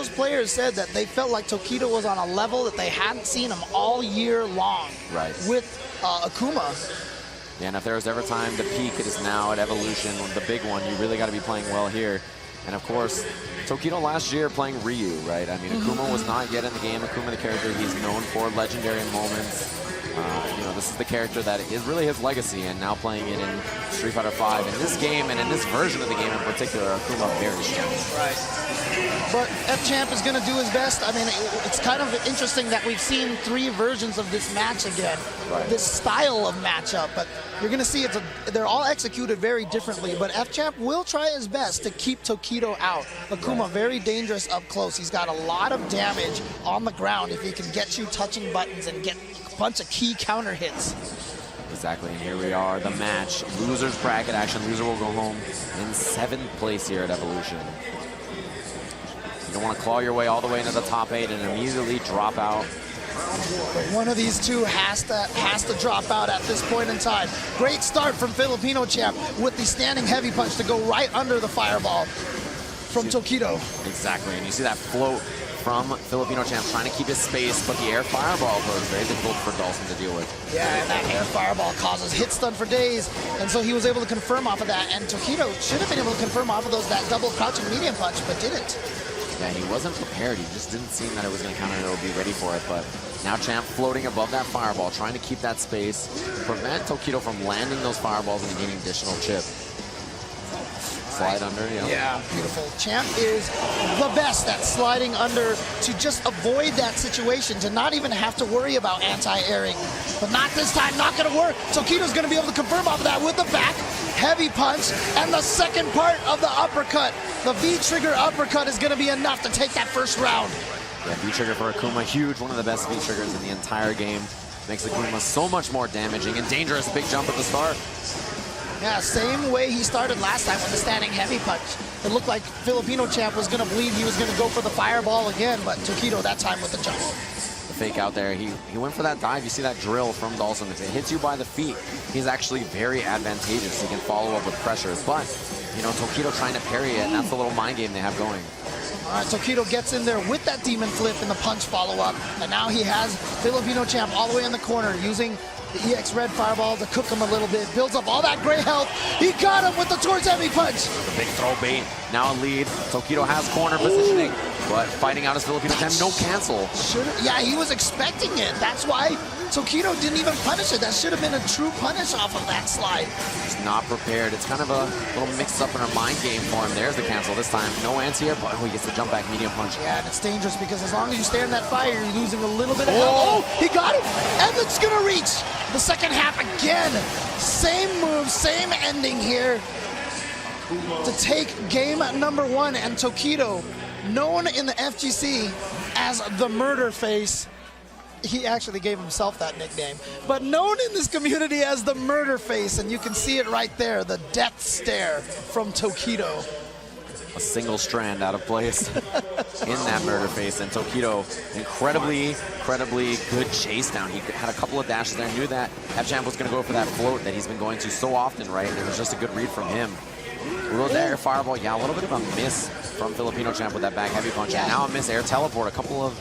those players said that they felt like Tokido was on a level that they hadn't seen him all year long. Right. With AKUMA. Yeah, and if there was ever time to peak, it is now at Evolution, the big one. You really got to be playing well here. And of course, Tokido last year playing Ryu, right? I mean, AKUMA was not yet in the game. AKUMA, the character he's known for legendary moments. You know, this is the character that is really his legacy, and now playing it in Street Fighter V. In this game, and in this version of the game in particular, AKUMA very strong. Right. But FCHAMP is going to do his best. I mean, it's kind of interesting that we've seen 3 versions of this match again. Right. This style of matchup, but you're going to see they're all executed very differently. But FCHAMP will try his best to keep Tokido out. AKUMA very dangerous up close. He's got a lot of damage on the ground if he can get you touching buttons and get a bunch of key counter hits. Exactly, and here we are, the match. Loser's bracket action. Loser will go home in 7th place here at Evolution. You don't want to claw your way all the way into the top 8 and immediately drop out. One of these two has to drop out at this point in time. Great start from Filipino champ with the standing heavy punch to go right under the fireball from Tokido. Exactly, and you see that float from Filipino champ trying to keep his space, but the air fireball was very difficult for DHALSIM to deal with. Yeah, and that air fireball causes hit stun for days, and so he was able to confirm off of that, and Tokido should have been able to confirm off of that double crouching medium punch, but didn't. Yeah, he wasn't prepared. He just didn't seem that it was going to counter or be ready for it, but now Champ floating above that fireball, trying to keep that space, prevent Tokido from landing those fireballs and gaining additional chip. Slide under, yeah, beautiful. Champ is the best at sliding under to just avoid that situation, to not even have to worry about anti-airing. But not this time, not gonna work. Tokido's gonna be able to confirm off of that with the back, heavy punch, and the second part of the uppercut. The V-trigger uppercut is gonna be enough to take that first round. Yeah, V-trigger for AKUMA, huge, one of the best V-triggers in the entire game. Makes AKUMA so much more damaging and dangerous. Big jump at the start. Yeah, same way he started last time with the standing heavy punch. It looked like Filipino champ was going to believe he was going to go for the fireball again, but Tokido that time with the jump. The fake out there, he went for that dive. You see that drill from DHALSIM. If it hits you by the feet, he's actually very advantageous. He can follow up with pressure, but, you know, Tokido trying to parry it, and that's the little mind game they have going. All right, Tokido gets in there with that demon flip and the punch follow-up, and now he has Filipino champ all the way in the corner using the EX Red Fireball to cook him a little bit. Builds up all that gray health. He got him with the towards heavy punch. The big throw bait. Now a lead. Tokido has corner positioning, but fighting out his Filipino champ. No cancel. Yeah, he was expecting it. That's why Tokido didn't even punish it. That should have been a true punish off of that slide. He's not prepared. It's kind of a little mixed up in a mind game for him. There's the cancel this time. No anti-air, but he gets the jump back medium punch. Yeah, and it's dangerous because as long as you stay in that fire, you're losing a little bit of health. Oh, he got him! And it's gonna reach the second half again. Same move, same ending here to take game number 1. And Tokido, known in the FGC as the murder face, he actually gave himself that nickname, but known in this community as the murder face, and you can see it right there, the death stare from Tokido. A single strand out of place in that murder face, and Tokido, incredibly good chase down. He had a couple of dashes there, knew that FCHAMP was going to go for that float that he's been going to so often, right? And it was just a good read from him. A little air fireball, yeah, a little bit of a miss from Filipino champ with that back heavy punch, and now a miss air teleport, a couple of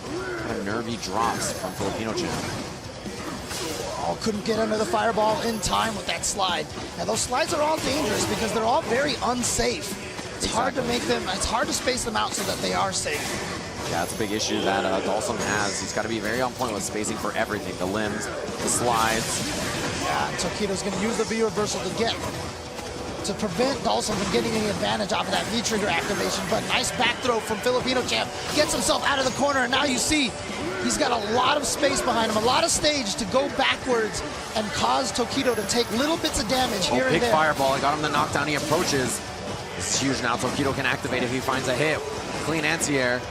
kind of nervy drops from Filipino champ. Oh, couldn't get under the fireball in time with that slide. And those slides are all dangerous because they're all very unsafe. It's hard to make them, it's hard to space them out so that they are safe. Yeah, that's a big issue that DHALSIM has. He's got to be very on point with spacing for everything. The limbs, the slides. Yeah, Tokido's going to use the V reversal to prevent DHALSIM from getting any advantage off of that V-trigger activation. But nice back throw from Filipino champ. Gets himself out of the corner, and now you see he's got a lot of space behind him, a lot of stage to go backwards and cause Tokido to take little bits of damage here and there. Big fireball. I got him the knockdown. He approaches. This is huge now. Tokido can activate if he finds a hit. Clean anti-air.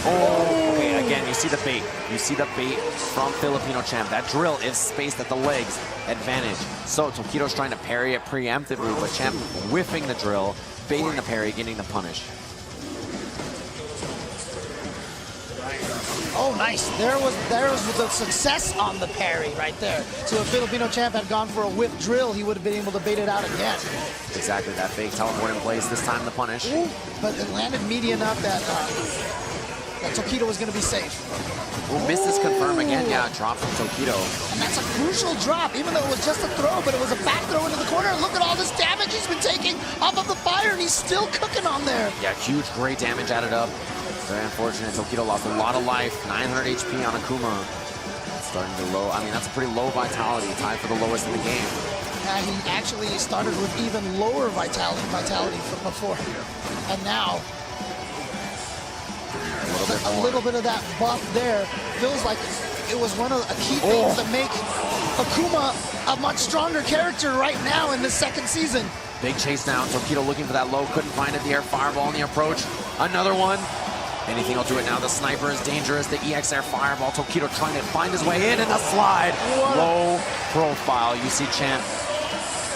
Oh, okay, again, you see the bait. You see the bait from Filipino champ. That drill is spaced at the legs. Advantage. So Tokido's trying to parry it preemptively, but champ whiffing the drill, baiting the parry, getting the punish. Oh, nice. There was the success on the parry right there. So if Filipino champ had gone for a whiff drill, he would have been able to bait it out again. Exactly, that fake teleport in place, this time the punish. Ooh, but it landed meaty enough that that TOKIDO was going to be safe. Well, misses confirm again. Yeah, drop from TOKIDO. And that's a crucial drop, even though it was just a throw, but it was a back throw into the corner. And look at all this damage he's been taking off of the fire, and he's still cooking on there. Yeah, huge, great damage added up. Very unfortunate. TOKIDO lost a lot of life. 900 HP on AKUMA. Starting to low. I mean, that's a pretty low vitality, tied for the lowest in the game. Yeah, he actually started with even lower vitality from before. And now, a little bit of that buff there feels like it was one of the key things that make AKUMA a much stronger character right now in this second season. Big chase down. TOKIDO looking for that low, couldn't find it. The air fireball on the approach. Another one. Anything will do it now. The sniper is dangerous. The EX air fireball. TOKIDO trying to find his way in, and the slide. Low profile. You see Champ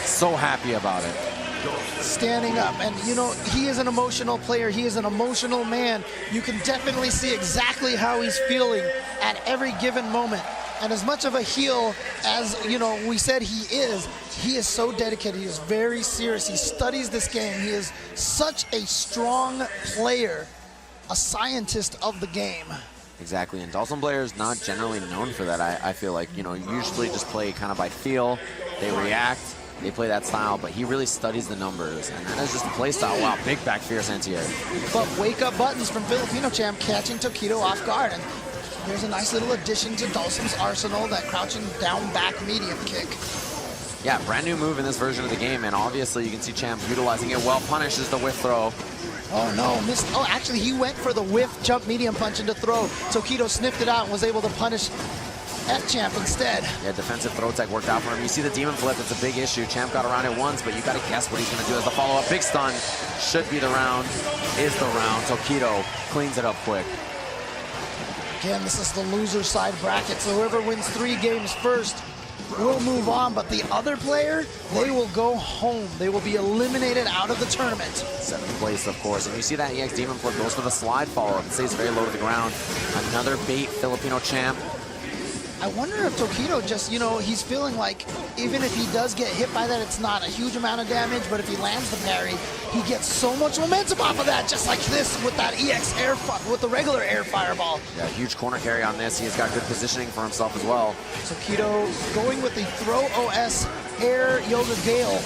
so happy about it. Standing up, and you know, he is an emotional player. He is an emotional man. You can definitely see exactly how he's feeling at every given moment. And as much of a heel as, you know, we said he is so dedicated. He is very serious. He studies this game. He is such a strong player, a scientist of the game. Exactly, and DHALSIM players not generally known for that. I feel like, you know, usually just play kind of by feel. They react. They play that style, but he really studies the numbers, and that is just a play style. Wow, big back fierce anti-air. But wake-up buttons from Filipino Champ catching TOKIDO off guard, and here's a nice little addition to DHALSIM's arsenal, that crouching down back medium kick. Yeah, brand new move in this version of the game, and obviously you can see Champ utilizing it well. Punishes the whiff throw. Oh no, missed. Oh, actually he went for the whiff jump medium punch into throw. TOKIDO sniffed it out and was able to punish FCHAMP instead. Yeah, defensive throw tech worked out for him. You see the demon flip, it's a big issue. Champ got around it once, but you got to guess what he's going to do as the follow-up. Big stun. Should be the round. Is the round. TOKIDO cleans it up quick. Again, this is the loser side bracket, so whoever wins 3 games first will move on, but the other player, they will go home. They will be eliminated out of the tournament. 7th place, of course. And you see that EX demon flip goes for the slide follow-up. It stays very low to the ground. Another bait Filipino Champ. I wonder if TOKIDO just, you know, he's feeling like even if he does get hit by that, it's not a huge amount of damage, but if he lands the parry, he gets so much momentum off of that, just like this with that EX air, with the regular air fireball. Yeah, huge corner carry on this. He has got good positioning for himself as well. TOKIDO going with the Throw OS Air Yoga Gale.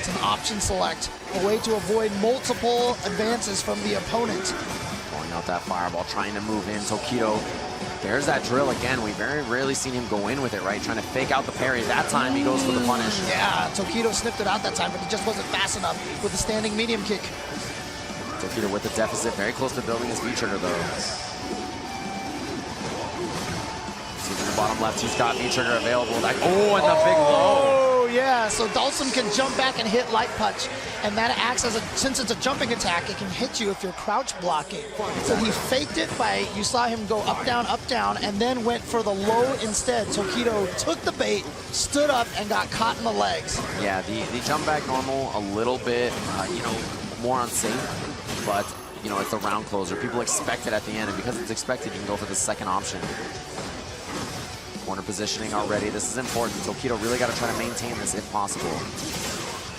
It's an option select, a way to avoid multiple advances from the opponent. Pulling out that fireball, trying to move in. TOKIDO. There's that drill again. We very rarely seen him go in with it, right? Trying to fake out the parry. That time he goes for the punish. Yeah, TOKIDO sniffed it out that time, but he just wasn't fast enough with the standing medium kick. TOKIDO with the deficit, very close to building his V-trigger though. See in the bottom left, he's got V-trigger available. Like, oh, and the big low. Oh, yeah, so DHALSIM can jump back and hit light punch, and that acts as a, since it's a jumping attack, it can hit you if you're crouch blocking. So he faked it by, you saw him go up, down, and then went for the low instead. TOKIDO took the bait, stood up, and got caught in the legs. Yeah, the jump back normal, a little bit, you know, more unsafe, but, you know, it's a round closer. People expect it at the end, and because it's expected, you can go for the second option. Corner positioning already. This is important. TOKIDO really got to try to maintain this if possible.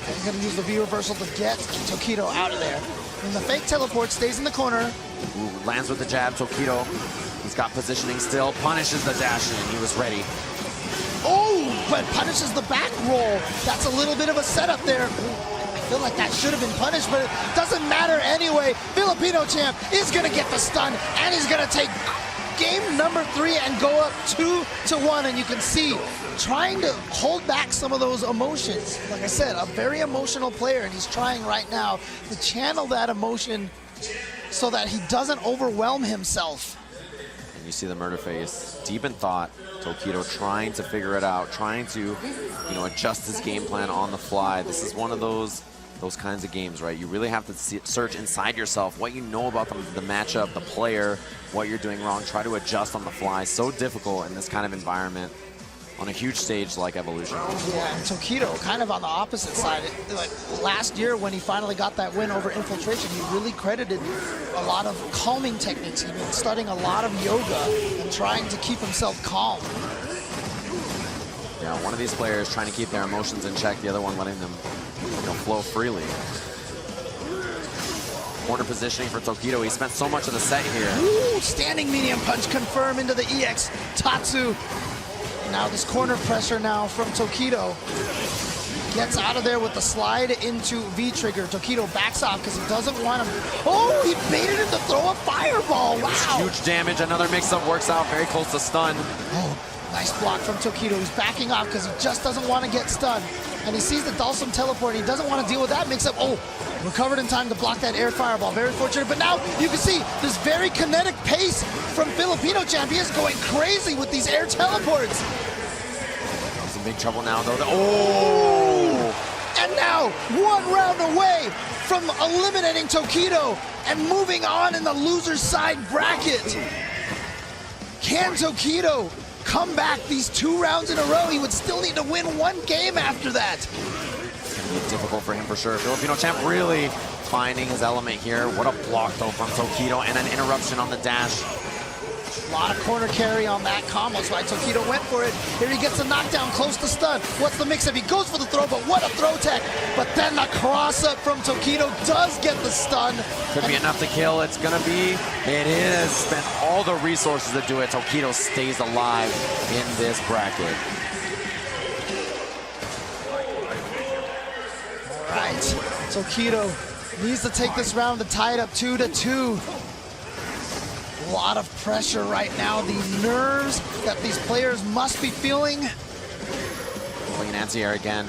He's going to use the V reversal to get TOKIDO out of there. And the fake teleport stays in the corner. Ooh, lands with the jab. TOKIDO, he's got positioning still. Punishes the dash in. He was ready. Oh, but punishes the back roll. That's a little bit of a setup there. I feel like that should have been punished, but it doesn't matter anyway. Filipino Champ is going to get the stun, and he's going to take game number 3 and go up 2-1, and you can see trying to hold back some of those emotions. Like I said, a very emotional player, and he's trying right now to channel that emotion so that he doesn't overwhelm himself. And you see the murder face, deep in thought. TOKIDO trying to figure it out, trying to, you know, adjust his game plan on the fly. This is one of those kinds of games, right? You really have to search inside yourself what you know about the matchup, the player, what you're doing wrong, try to adjust on the fly. So difficult in this kind of environment on a huge stage like Evolution. Yeah, and TOKIDO kind of on the opposite side. Like last year when he finally got that win over Infiltration, he really credited a lot of calming techniques. He'd been studying a lot of yoga and trying to keep himself calm. Yeah, one of these players trying to keep their emotions in check, the other one letting them, you know, flow freely. corner positioning for Tokido. He spent so much of the set here. Ooh, standing medium punch confirm into the EX Tatsu. Now this corner pressure now from Tokido. Gets out of there with the slide into V-trigger. Tokido backs off because he doesn't want him. Oh, he baited him to throw a fireball. Wow. Huge damage. Another mix-up works out. Very close to stun. Oh, nice block from Tokido. He's backing off because he just doesn't want to get stunned. And he sees the DHALSIM teleport. He doesn't want to deal with that mix-up. Oh, recovered in time to block that air fireball. Very fortunate. But now you can see this very kinetic pace from Filipino champ. He is going crazy with these air teleports. He's in big trouble now, though. Oh! And now, one round away from eliminating Tokido and moving on in the loser's side bracket. Can Tokido come back these 2 rounds in a row? He would still need to win 1 game after that. It's going to be difficult for him for sure. Filipino champ really finding his element here. What a block, though, from Tokido, and an interruption on the dash. A lot of corner carry on that combo. That's why Tokido went for it. Here he gets a knockdown close to stun. What's the mix-up? He goes for the throw, but what a throw tech. But then the cross-up from Tokido does get the stun. Could be enough to kill. It's going to be. It is. Spent all the resources to do it. Tokido stays alive in this bracket. All right. Tokido needs to take this round to tie it up 2-2. A lot of pressure right now. The nerves that these players must be feeling. Pulling an anti-air again.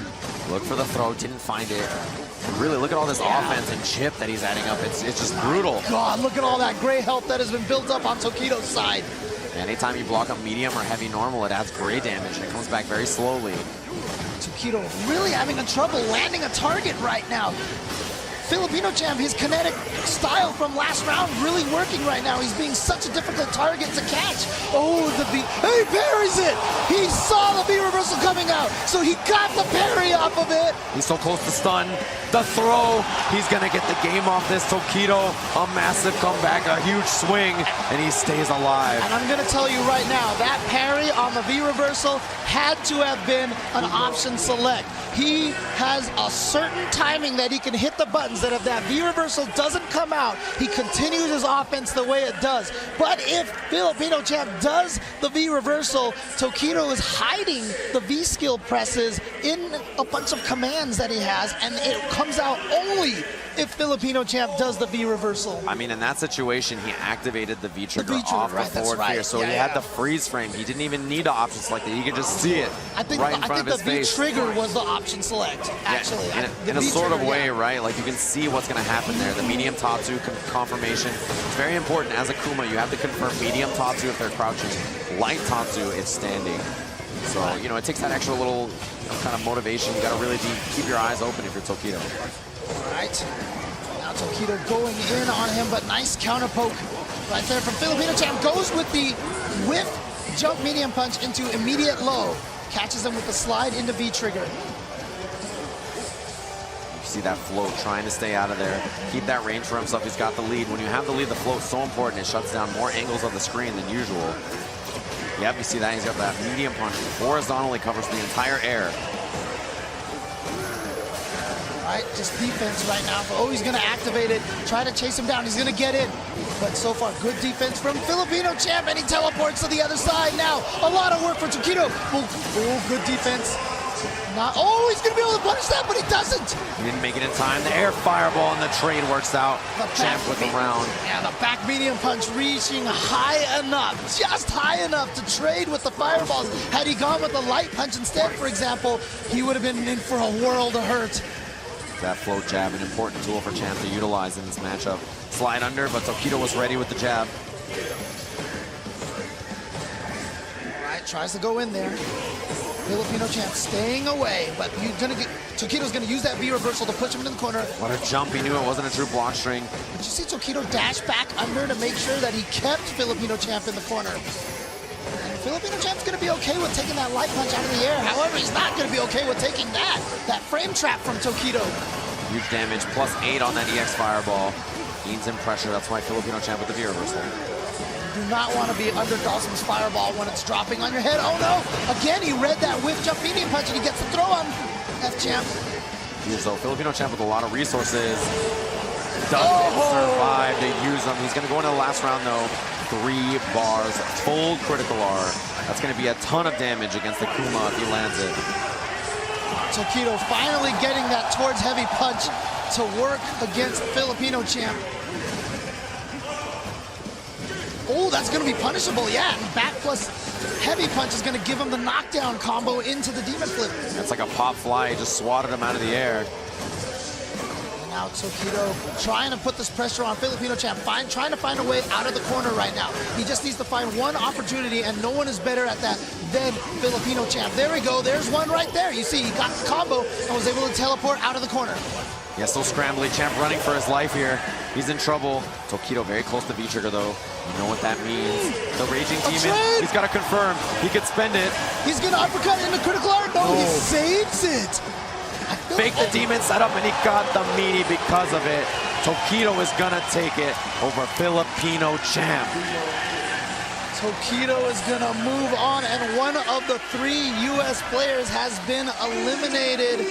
Look for the throw. Didn't find it. And really, look at all this offense and chip that he's adding up. It's just brutal. God, look at all that gray health that has been built up on Tokido's side. Anytime you block a medium or heavy normal, it adds gray damage, and it comes back very slowly. Tokido really having a trouble landing a target right now. Filipino champ, his kinetic style from last round really working right now. He's being such a difficult target to catch. Oh, the V, he parries it! He saw the V reversal coming out, so he got the parry off of it. He's so close to stun. The throw, he's gonna get the game off this. Tokido, a massive comeback, a huge swing, and he stays alive. And I'm gonna tell you right now, that parry on the V reversal had to have been an option select. He has a certain timing that he can hit the buttons, that if that V reversal doesn't come out, he continues his offense the way it does. But if Filipino champ does the V reversal, Tokido is hiding the V skill presses in a bunch of commands that he has, and it comes out only if Filipino champ does the V reversal. I mean, in that situation, he activated the V-trigger off the forward fear, so he had the freeze frame. He didn't even need to option select it. You could just see it right in front of his face. I think the V-trigger was the option select, actually. Yeah, in a sort of way, right? Like, you can see what's going to happen there. The medium Tatsu confirmation. It's very important. As AKUMA, you have to confirm medium Tatsu if they're crouching. Light Tatsu if standing. So, you know, it takes that extra little kind of motivation. You got to really keep your eyes open if you're Tokido. All right. Now Tokido going in on him, but nice counter poke right there from Filipino champ. Goes with the whip jump medium punch into immediate low. Catches him with the slide into V-trigger. You see that float, trying to stay out of there. Keep that range for himself. He's got the lead. When you have the lead, the float's so important. It shuts down more angles of the screen than usual. Yep, you see that. He's got that medium punch. Horizontally covers the entire air. Right, just defense right now. Oh, he's going to activate it. Try to chase him down. He's going to get in. But so far, good defense from Filipino champ, and he teleports to the other side now. A lot of work for Tokido. Oh, good defense. Oh, he's going to be able to punish that, but he doesn't. He didn't make it in time. The air fireball and the trade works out. Champ with the round. Yeah, the back medium punch reaching high enough, just high enough to trade with the fireballs. Had he gone with the light punch instead, for example, he would have been in for a world of hurt. That float jab, an important tool for Champ to utilize in this matchup. Slide under, but Tokido was ready with the jab. All right, tries to go in there. Filipino champ staying away, but Tokido's gonna use that V reversal to push him into the corner. What a jump, he knew it wasn't a true block string. Did you see Tokido dash back under to make sure that he kept Filipino champ in the corner? And Filipino champ's gonna be okay with taking that light punch out of the air. However, he's not gonna be okay with taking that frame trap from Tokido. Huge damage, +8 on that EX fireball. Gains in pressure, that's why Filipino champ with the V reversal. Do not want to be under DHALSIM's fireball when it's dropping on your head. Oh no! Again, he read that whiff jump medium punch and he gets the throw on FCHAMP. So Filipino champ with a lot of resources. doesn't survive to use them. He's going to go into the last round, though. 3 bars, full critical R. That's going to be a ton of damage against the AKUMA if he lands it. TOKIDO finally getting that towards heavy punch to work against Filipino champ. Oh, that's going to be punishable, yeah. And back plus heavy punch is going to give him the knockdown combo into the demon flip. That's like a pop fly. He just swatted him out of the air. And now TOKIDO trying to put this pressure on Filipino champ, trying to find a way out of the corner right now. He just needs to find one opportunity, and no one is better at that than Filipino champ. There we go. There's one right there. You see, he got the combo and was able to teleport out of the corner. Yeah, still scrambling. Champ running for his life here. He's in trouble. TOKIDO very close to V-trigger, though. You know what that means. The Raging Demon, he's got to confirm. He could spend it. He's going to uppercut into critical art. No, he saves it. Fake the demon setup, and he got the meaty because of it. TOKIDO is going to take it over Filipino champ. TOKIDO is going to move on, and one of the 3 U.S. players has been eliminated.